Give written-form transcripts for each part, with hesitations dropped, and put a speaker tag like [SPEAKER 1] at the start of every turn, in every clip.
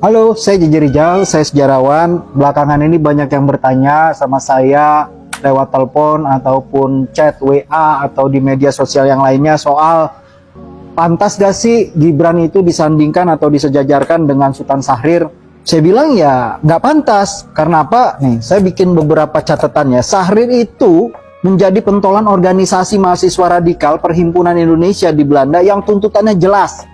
[SPEAKER 1] Halo, saya Jeje Rijal, saya sejarawan. Belakangan ini banyak yang bertanya sama saya lewat telepon ataupun chat WA atau di media sosial yang lainnya soal pantas gak sih Gibran itu disandingkan atau disejajarkan dengan Sultan Syahrir. Saya bilang ya nggak pantas. Karena apa? Nih, saya bikin beberapa catatannya. Syahrir itu menjadi pentolan organisasi mahasiswa radikal Perhimpunan Indonesia di Belanda yang tuntutannya jelas.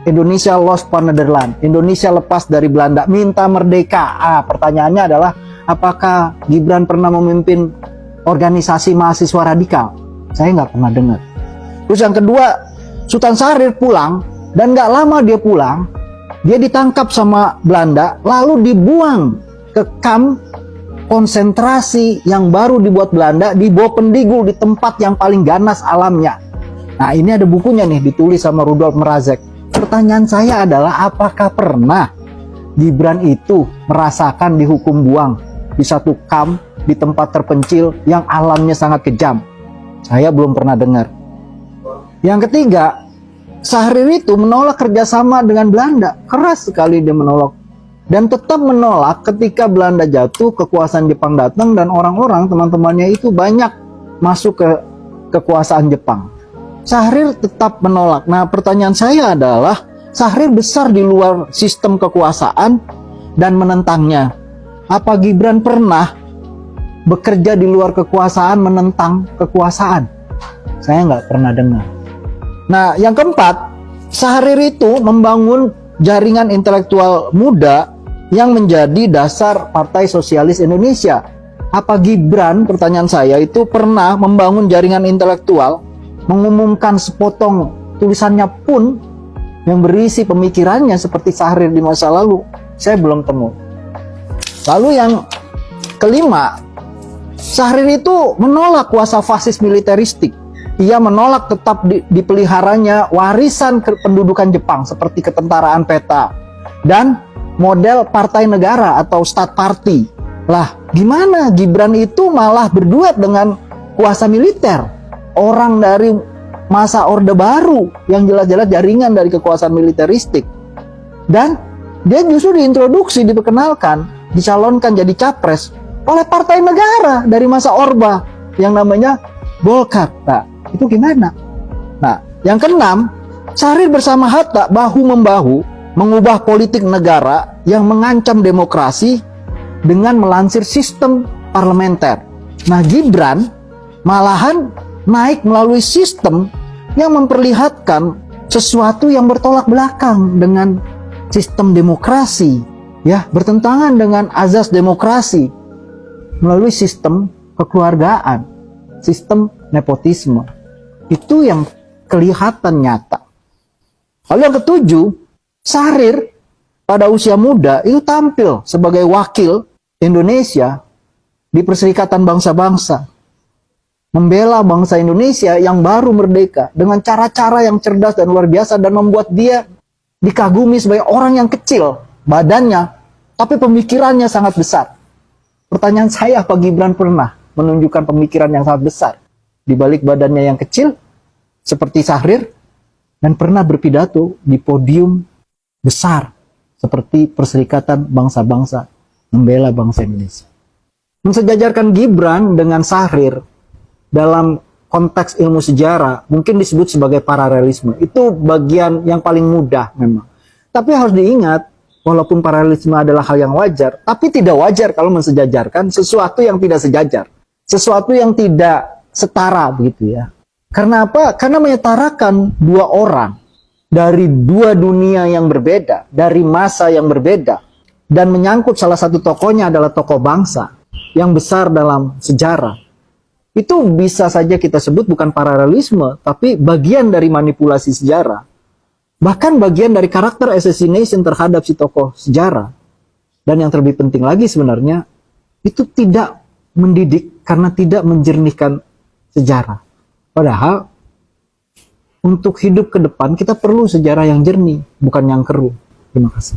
[SPEAKER 1] Indonesia lost for Netherlands, Indonesia lepas dari Belanda, minta merdeka. Pertanyaannya adalah apakah Gibran pernah memimpin organisasi mahasiswa radikal? Saya nggak pernah dengar. Terus yang kedua, Sultan Syahrir pulang, dan nggak lama dia pulang, dia ditangkap sama Belanda, lalu dibuang ke kamp konsentrasi yang baru dibuat Belanda di Bovendigul, di tempat yang paling ganas alamnya. Nah, ini ada bukunya nih, ditulis sama Rudolf Mrazek. Pertanyaan saya adalah apakah pernah Gibran itu merasakan dihukum buang di satu kamp di tempat terpencil yang alamnya sangat kejam? Saya belum pernah dengar. Yang ketiga, Syahrir itu menolak kerjasama dengan Belanda. Keras sekali dia menolak. Dan tetap menolak ketika Belanda jatuh, kekuasaan Jepang datang, dan orang-orang, teman-temannya itu banyak masuk ke kekuasaan Jepang. Syahrir tetap menolak. Nah, pertanyaan saya adalah, Syahrir besar di luar sistem kekuasaan dan menentangnya. Apa Gibran pernah bekerja di luar kekuasaan menentang kekuasaan? Saya nggak pernah dengar. Nah, yang keempat, Syahrir itu membangun jaringan intelektual muda yang menjadi dasar Partai Sosialis Indonesia. Apa Gibran, pertanyaan saya, itu pernah membangun jaringan intelektual, mengumumkan sepotong tulisannya pun yang berisi pemikirannya seperti Syahrir di masa lalu? Saya belum temu. Lalu yang kelima, Syahrir itu menolak kuasa fasis militeristik. Ia menolak tetap dipeliharanya warisan pendudukan Jepang seperti ketentaraan peta dan model partai negara atau state party. Lah, gimana Gibran itu malah berduet dengan kuasa militer? Orang dari masa Orde Baru yang jelas-jelas jaringan dari kekuasaan militeristik. Dan dia justru diintroduksi, diperkenalkan, dicalonkan jadi capres oleh partai negara dari masa Orba yang namanya Golkar. Nah, itu gimana? Nah, yang keenam, Syahrir bersama Hatta bahu-membahu mengubah politik negara yang mengancam demokrasi dengan melansir sistem parlementer. Nah, Gibran malahan naik melalui sistem yang memperlihatkan sesuatu yang bertolak belakang dengan sistem demokrasi, ya, bertentangan dengan azas demokrasi melalui sistem kekeluargaan, sistem nepotisme. Itu yang kelihatan nyata. Lalu yang ketujuh, Syahrir pada usia muda itu tampil sebagai wakil Indonesia di Perserikatan Bangsa-Bangsa, membela bangsa Indonesia yang baru merdeka dengan cara-cara yang cerdas dan luar biasa, dan membuat dia dikagumi sebagai orang yang kecil badannya, tapi pemikirannya sangat besar. Pertanyaan saya, apa Gibran pernah menunjukkan pemikiran yang sangat besar di balik badannya yang kecil seperti Syahrir, dan pernah berpidato di podium besar seperti Perserikatan Bangsa-Bangsa membela bangsa Indonesia? Mensejajarkan Gibran dengan Syahrir dalam konteks ilmu sejarah mungkin disebut sebagai paralelisme. Itu bagian yang paling mudah memang. Tapi harus diingat, walaupun paralelisme adalah hal yang wajar, tapi tidak wajar kalau mensejajarkan sesuatu yang tidak sejajar, sesuatu yang tidak setara, begitu ya. Karena apa? Karena menyetarakan dua orang dari dua dunia yang berbeda, dari masa yang berbeda, dan menyangkut salah satu tokohnya adalah tokoh bangsa yang besar dalam sejarah. Itu bisa saja kita sebut bukan paralelisme, tapi bagian dari manipulasi sejarah. Bahkan bagian dari karakter assassination terhadap si tokoh sejarah. Dan yang terlebih penting lagi sebenarnya, itu tidak mendidik karena tidak menjernihkan sejarah. Padahal untuk hidup ke depan kita perlu sejarah yang jernih, bukan yang keruh. Terima kasih.